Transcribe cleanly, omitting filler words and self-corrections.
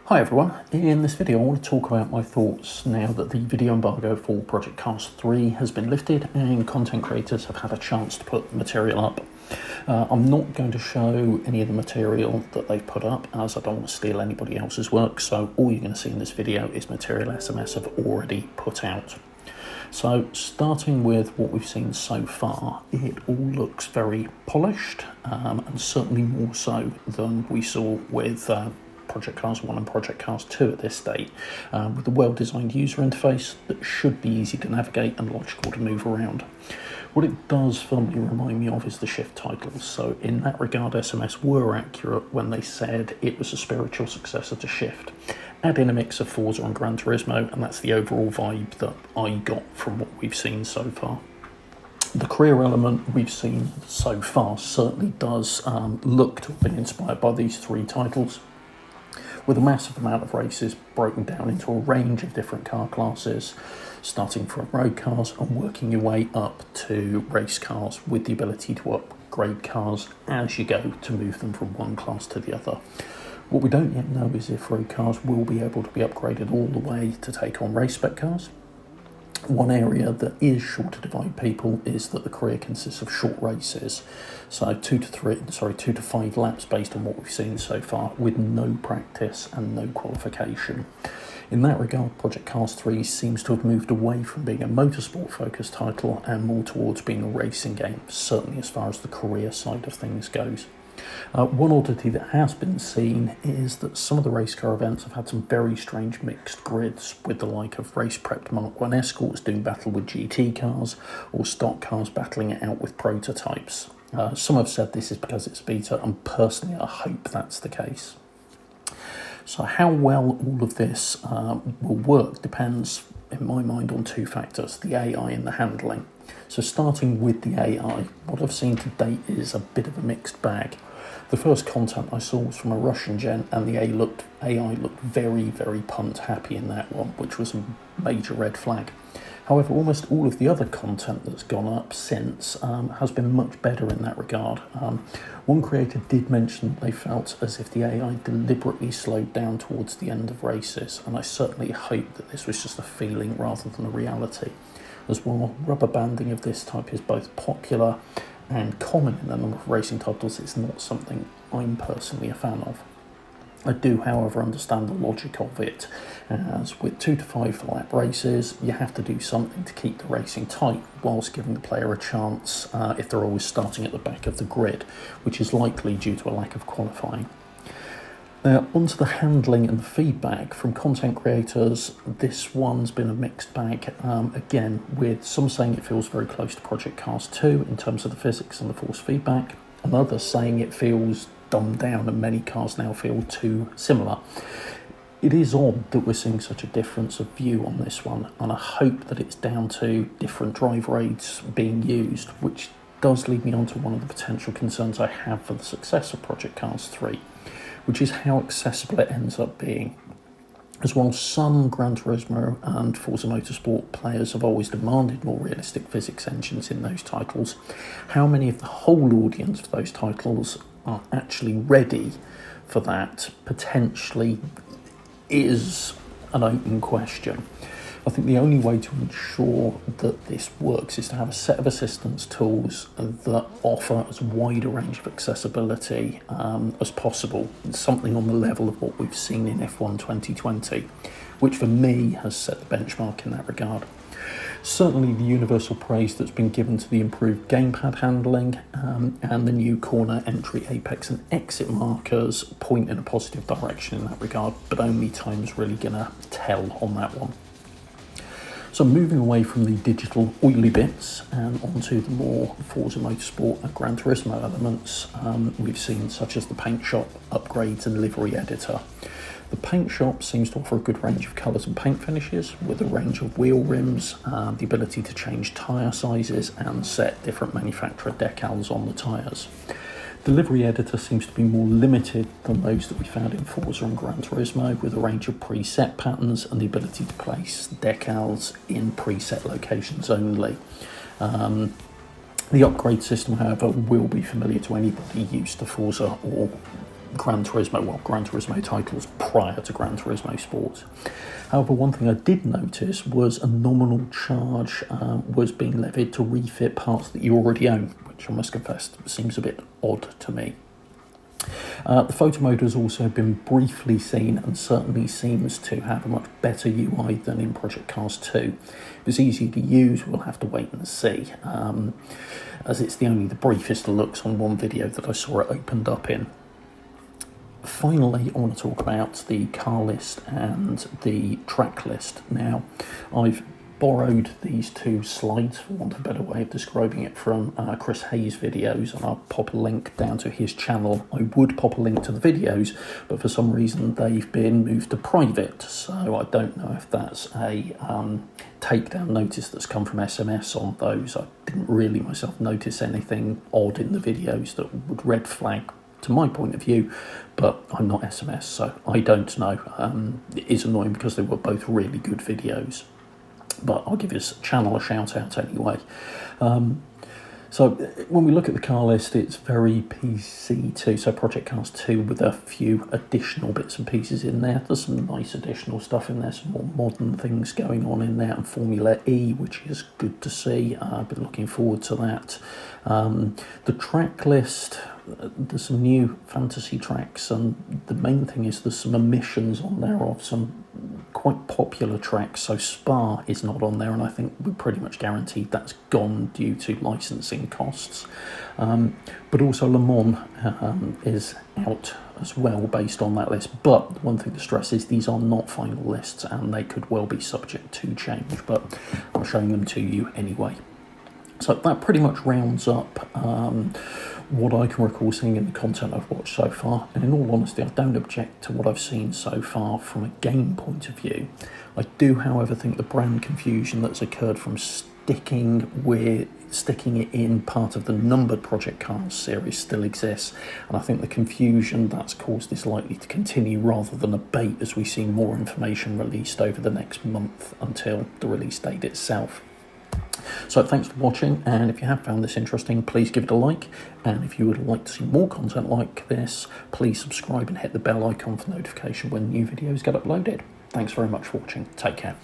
Hi everyone, in this video I want to talk about my thoughts now that the video embargo for Project Cars 3 has been lifted and content creators have had a chance to put material up. I'm not going to show any of the material that they've put up as I don't want to steal anybody else's work, so all you're going to see in this video is material SMS have already put out. So starting with what we've seen so far, it all looks very polished and certainly more so than we saw with Project Cars 1 and Project Cars 2 at this state, with a well-designed user interface that should be easy to navigate and logical to move around. What it does firmly remind me of is the Shift titles, so in that regard SMS were accurate when they said it was a spiritual successor to Shift. Add in a mix of Forza and Gran Turismo and that's the overall vibe that I got from what we've seen so far. The career element we've seen so far certainly does look to have been inspired by these three titles, with a massive amount of races broken down into a range of different car classes, starting from road cars and working your way up to race cars with the ability to upgrade cars as you go to move them from one class to the other. What we don't yet know is if road cars will be able to be upgraded all the way to take on race spec cars. One area that is sure to divide people is that the career consists of short races, so 2 to 5 laps based on what we've seen so far, with no practice and no qualification. In that regard, Project Cars 3 seems to have moved away from being a motorsport focused title and more towards being a racing game, certainly as far as the career side of things goes. One oddity that has been seen is that some of the race car events have had some very strange mixed grids, with the like of race-prepped Mark 1 escorts doing battle with GT cars or stock cars battling it out with prototypes. Some have said this is because it's beta, and personally I hope that's the case. So how well all of this will work depends in my mind on two factors: the AI and the handling. So starting with the AI, what I've seen to date is a bit of a mixed bag. The first content I saw was from a Russian gen, and the AI looked very, very punt happy in that one, which was a major red flag. However, almost all of the other content that's gone up since has been much better in that regard. One creator did mention they felt as if the AI deliberately slowed down towards the end of races, and I certainly hope that this was just a feeling rather than a reality. As well, rubber banding of this type is both popular and common in a number of racing titles. It's not something I'm personally a fan of. I do, however, understand the logic of it, as with 2 to 5 lap races, you have to do something to keep the racing tight whilst giving the player a chance if they're always starting at the back of the grid, which is likely due to a lack of qualifying. Onto the handling and the feedback from content creators, this one's been a mixed bag, again, with some saying it feels very close to Project Cars 2 in terms of the physics and the force feedback, and others saying it feels dumbed down and many cars now feel too similar. It is odd that we're seeing such a difference of view on this one, and I hope that it's down to different driver aids being used, which does lead me on to one of the potential concerns I have for the success of Project Cars 3. Which is how accessible it ends up being. As while some Gran Turismo and Forza Motorsport players have always demanded more realistic physics engines in those titles, how many of the whole audience for those titles are actually ready for that potentially is an open question. I think the only way to ensure that this works is to have a set of assistance tools that offer as wide a range of accessibility as possible, something on the level of what we've seen in F1 2020, which for me has set the benchmark in that regard. Certainly the universal praise that's been given to the improved gamepad handling and the new corner entry, apex and exit markers point in a positive direction in that regard, but only time's really going to tell on that one. So moving away from the digital oily bits and onto the more Forza Motorsport and Gran Turismo elements, we've seen such as the paint shop, upgrades and livery editor. The paint shop seems to offer a good range of colours and paint finishes, with a range of wheel rims, the ability to change tyre sizes and set different manufacturer decals on the tyres. The livery editor seems to be more limited than those that we found in Forza and Gran Turismo, with a range of preset patterns and the ability to place decals in preset locations only. The upgrade system, however, will be familiar to anybody used to Forza or Gran Turismo titles prior to Gran Turismo Sport. However, one thing I did notice was a nominal charge was being levied to refit parts that you already own, which I must confess seems a bit odd to me. The photo mode has also been briefly seen and certainly seems to have a much better UI than in Project Cars 2. If it's easy to use, we'll have to wait and see, as it's the briefest looks on one video that I saw it opened up in. Finally, I want to talk about the car list and the track list. Now, I've borrowed these two slides, for want of a better way of describing it, from Chris Hayes' videos, and I'll pop a link down to his channel. I would pop a link to the videos, but for some reason they've been moved to private, so I don't know if that's a takedown notice that's come from SMS on those. I didn't really myself notice anything odd in the videos that would red flag to my point of view, but I'm not SMS, so I don't know. It is annoying because they were both really good videos, but I'll give his channel a shout out anyway. So when we look at the car list, it's very PC2, so Project Cars 2 with a few additional bits and pieces in there. There's some nice additional stuff in there, some more modern things going on in there, and Formula E, which is good to see. I've been looking forward to that. The track list, there's some new fantasy tracks, and the main thing is there's some omissions on there of some quite popular tracks. So Spa is not on there, and I think we're pretty much guaranteed that's gone due to licensing costs. But also Le Mans is out as well based on that list. But one thing to stress is these are not final lists, and they could well be subject to change, but I'm showing them to you anyway. So that pretty much rounds up what I can recall seeing in the content I've watched so far. And in all honesty, I don't object to what I've seen so far from a game point of view. I do, however, think the brand confusion that's occurred from sticking it in part of the numbered Project Cars series still exists, and I think the confusion that's caused is likely to continue rather than abate as we see more information released over the next month until the release date itself. So thanks for watching, and if you have found this interesting, please give it a like, and if you would like to see more content like this, please subscribe and hit the bell icon for notification when new videos get uploaded. Thanks very much for watching. Take care.